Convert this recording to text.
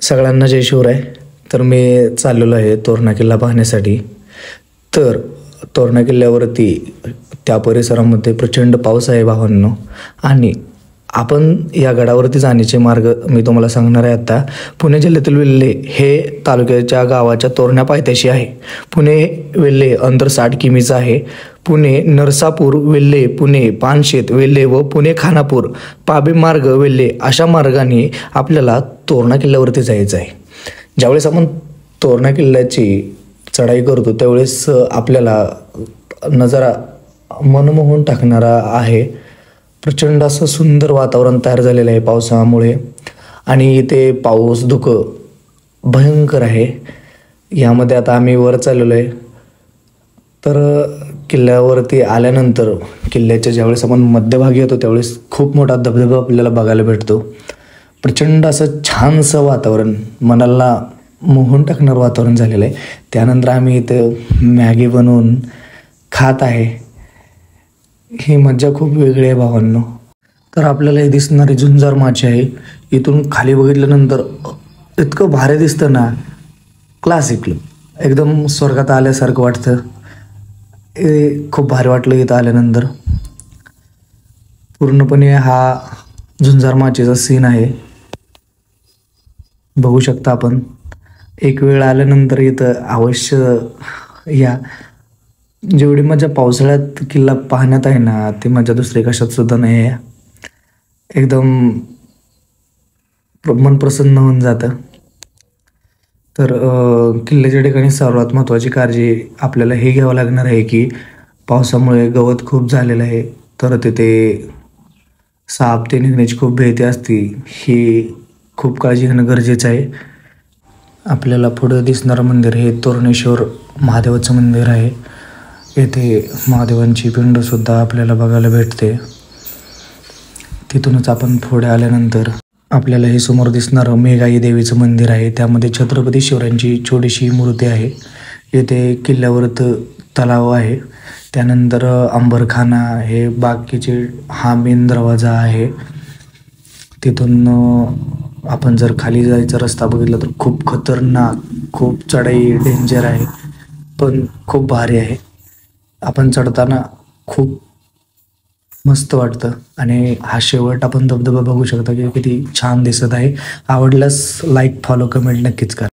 सगळ्यांना जय शिवराय. तर मी चाललेलो आहे तोरणा किल्ला पाहण्यासाठी. तर तोरणा किल्ल्यावरती त्या परिसरामध्ये प्रचंड पाऊस आहे भावांनो. आणि आपण या गडावरती जाण्याचे मार्ग मी तुम्हाला सांगणार आहे. आता पुणे जिल्ह्यातील वेल्हे हे तालुक्याच्या गावाच्या तोरणा पायथ्याशी आहे. पुणे वेल्हे अंतर 60 किमीचं आहे. पुणे नरसापूर वेल्हे, पुणे पानशेत वेल्हे व पुणे खानापूर पाबे मार्ग वेल्हे अशा मार्गाने आपल्याला तोरणा किल्ल्यावरती जायचं आहे. ज्यावेळेस आपण तोरणा किल्ल्याची चढाई करतो त्यावेळेस आपल्याला नजारा मनमोहून टाकणारा आहे. प्रचंड असं सुंदर वातावरण तयार झालेलं आहे पावसामुळे. आणि इथे पाऊस धुकं भयंकर आहे. यामध्ये आता आम्ही वर चाललेलो आहे. तर किल्ल्यावरती आल्यानंतर किल्ल्याच्या ज्यावेळेस आपण मध्यभागी येतो त्यावेळेस खूप मोठा धबधबा आपल्याला बघायला भेटतो. प्रचंड असं छानसं वातावरण, मनाला मोहून टाकणारं वातावरण झालेलं आहे. त्यानंतर आम्ही इथं मॅगी बनवून खात आहे. ही मज्जा खूप वेगळी आहे भावांनो. तर आपल्याला हे दिसणारी झुंजार माची आहे. इथून खाली बघितल्यानंतर इतकं भारी दिसतं ना, क्लासिक एकदम स्वर्गात आल्यासारखं वाटतं. खूप भारी वाटलं इथं आल्यानंतर. पूर्णपणे हा झुंजार माचीचा सीन आहे, बघू शकता आपण. एक वेळ आल्यानंतर इथं अवश्य या. जेवढी मजा पावसाळ्यात किल्ला पाहण्यात आहे ना, ती मजा दुसरी कशात सुद्धा नाही आहे. एकदम मन प्रसन्न होऊन जातं. तर किल्ल्याच्या ठिकाणी सर्वात महत्त्वाची काळजी आपल्याला हे घ्यावं लागणार आहे की पावसामुळे गवत खूप झालेलं आहे. तर तिथे साप ते निघण्याची खूप भीती असते. ही खूप काळजी घेणं गरजेचं आहे. आपल्याला पुढं दिसणारं मंदिर हे तोरणेश्वर महादेवाचं मंदिर आहे. येथे महादेवांची पिंडसुद्धा आपल्याला बघायला भेटते. तिथूनच आपण पुढे आल्यानंतर आपल्याला हे समोर दिसणारं मेघाई देवीचं मंदिर आहे. त्यामध्ये छत्रपती शिवरायांची छोटीशी मूर्ती आहे. येथे किल्ल्यावर तलाव आहे. त्यानंतर अंबरखाना हे बाकीचे हा मेन दरवाजा आहे. तिथून आपण जर खाली जायचा रस्ता बघितला तर खूप खतरनाक, खूप चढाई डेंजर आहे, पण खूप भारी आहे. आपण चढताना खूप मस्त वाटतं. आणि हा शेवट आपण धबधबा बघू शकता की किती छान दिसत आहे. आवडल्यास लाईक, फॉलो, कमेंट नक्कीच करा.